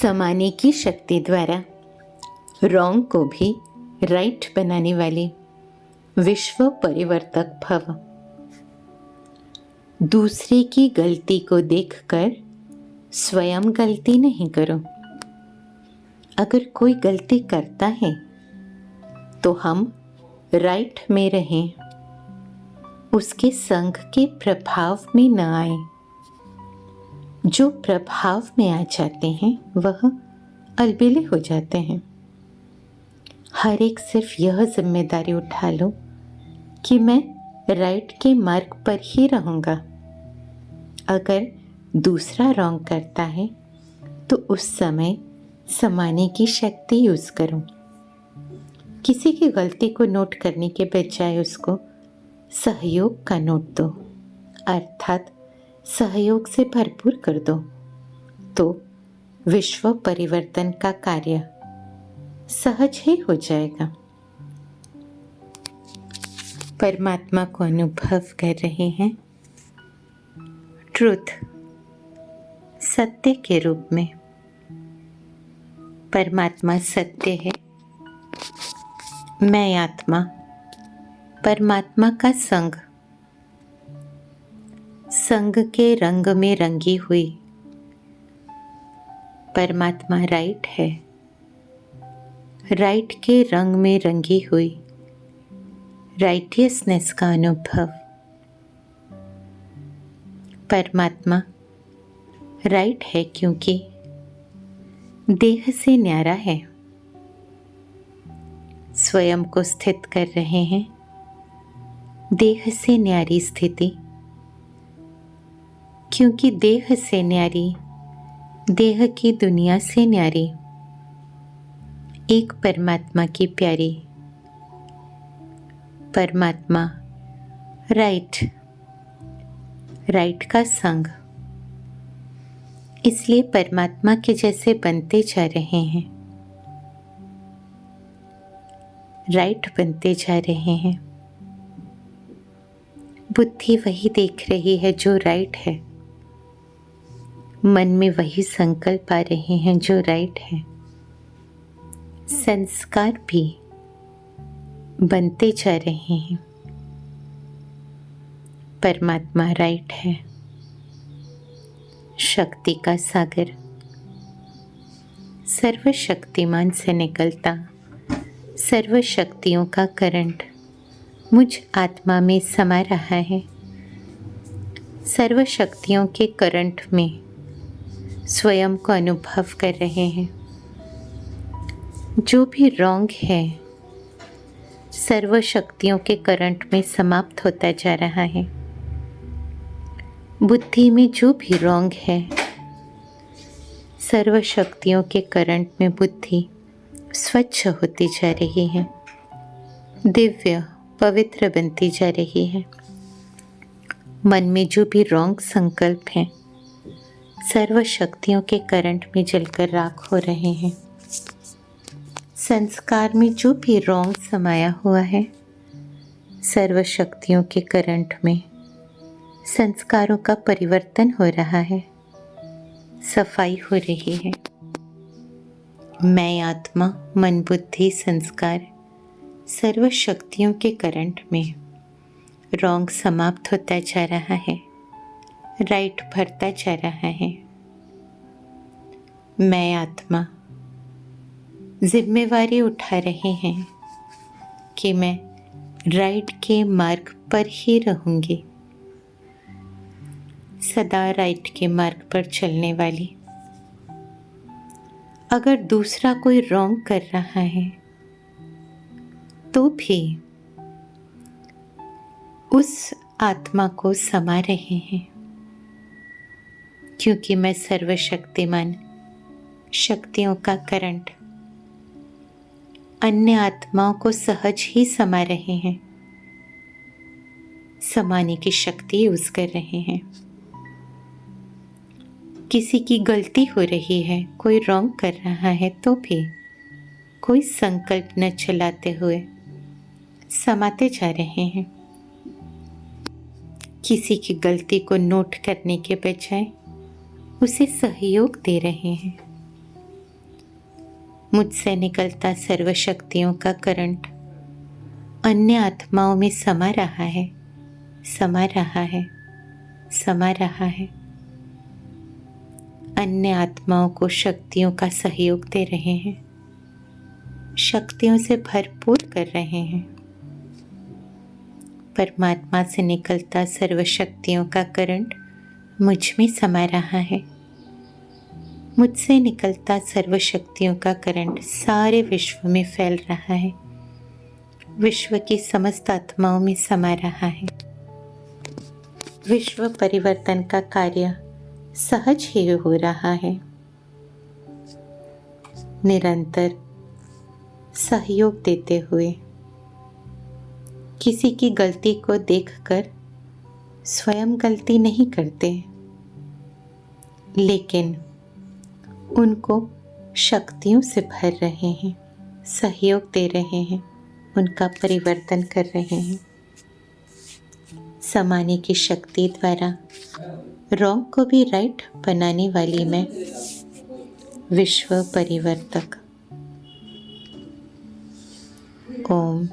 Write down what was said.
समाने की शक्ति द्वारा रॉन्ग को भी राइट बनाने वाले विश्व परिवर्तक भव। दूसरे की गलती को देखकर स्वयं गलती नहीं करो। अगर कोई गलती करता है तो हम राइट में रहें, उसके संग के प्रभाव में न आए। जो प्रभाव में आ जाते हैं वह अलबेले हो जाते हैं। हर एक सिर्फ यह जिम्मेदारी उठा लो कि मैं राइट के मार्ग पर ही रहूँगा। अगर दूसरा रॉन्ग करता है तो उस समय समाने की शक्ति यूज़ करो। किसी की गलती को नोट करने के बजाय उसको सहयोग का नोट दो, अर्थात सहयोग से भरपूर कर दो, तो विश्व परिवर्तन का कार्य सहज ही हो जाएगा। परमात्मा को अनुभव कर रहे हैं ट्रुथ, सत्य के रूप में। परमात्मा सत्य है, मैं आत्मा, परमात्मा का संग, संग के रंग में रंगी हुई। परमात्मा राइट है, राइट के रंग में रंगी हुई राइटियसनेस का अनुभव। परमात्मा राइट है क्योंकि देह से न्यारा है। स्वयं को स्थित कर रहे हैं देह से न्यारी स्थिति, क्योंकि देह से न्यारी, देह की दुनिया से न्यारी एक परमात्मा की प्यारी। परमात्मा राइट, राइट का संग, इसलिए परमात्मा के जैसे बनते जा रहे हैं, राइट बनते जा रहे हैं। बुद्धि वही देख रही है जो राइट है, मन में वही संकल्प आ रहे हैं जो राइट है। संस्कार भी बनते जा रहे हैं। परमात्मा राइट है, शक्ति का सागर, सर्वशक्तिमान से निकलता सर्व शक्तियों का करंट मुझ आत्मा में समा रहा है। सर्व शक्तियों के करंट में स्वयं को अनुभव कर रहे हैं। जो भी रॉन्ग है सर्व शक्तियों के करंट में समाप्त होता जा रहा है। बुद्धि में जो भी रॉन्ग है सर्व शक्तियों के करंट में बुद्धि स्वच्छ होती जा रही है, दिव्य पवित्र बनती जा रही है। मन में जो भी रॉन्ग संकल्प हैं सर्व शक्तियों के करंट में जलकर राख हो रहे हैं। संस्कार में जो भी रॉन्ग समाया हुआ है सर्व शक्तियों के करंट में संस्कारों का परिवर्तन हो रहा है, सफाई हो रही है। मैं आत्मा, मन, बुद्धि, संस्कार, सर्व शक्तियों के करंट में रॉन्ग समाप्त होता जा रहा है, राइट भरता जा रहा है। मैं आत्मा जिम्मेवारी उठा रहे हैं कि मैं राइट के मार्ग पर ही रहूंगी, सदा राइट के मार्ग पर चलने वाली। अगर दूसरा कोई रॉन्ग कर रहा है तो भी उस आत्मा को समा रहे हैं, क्योंकि मैं सर्वशक्तिमान शक्तियों का करंट अन्य आत्माओं को सहज ही समा रहे हैं, समाने की शक्ति यूज कर रहे हैं। किसी की गलती हो रही है, कोई रॉन्ग कर रहा है तो भी कोई संकल्प न चलाते हुए समाते जा रहे हैं। किसी की गलती को नोट करने के बजाय उसे सहयोग दे रहे हैं। मुझसे निकलता सर्व शक्तियों का करंट अन्य आत्माओं में समा रहा है, समा रहा है, समा रहा है। अन्य आत्माओं को शक्तियों का सहयोग दे रहे हैं, शक्तियों से भरपूर कर रहे हैं। परमात्मा से निकलता सर्व शक्तियों का करंट मुझ में समा रहा है। मुझसे निकलता सर्व शक्तियों का करंट सारे विश्व में फैल रहा है, विश्व की समस्त आत्माओं में समा रहा है। विश्व परिवर्तन का कार्य सहज ही हो रहा है। निरंतर सहयोग देते हुए किसी की गलती को देखकर स्वयं गलती नहीं करते, लेकिन उनको शक्तियों से भर रहे हैं, सहयोग दे रहे हैं, उनका परिवर्तन कर रहे हैं। समाने की शक्ति द्वारा रॉन्ग को भी राइट बनाने वाली मैं विश्व परिवर्तक। ओम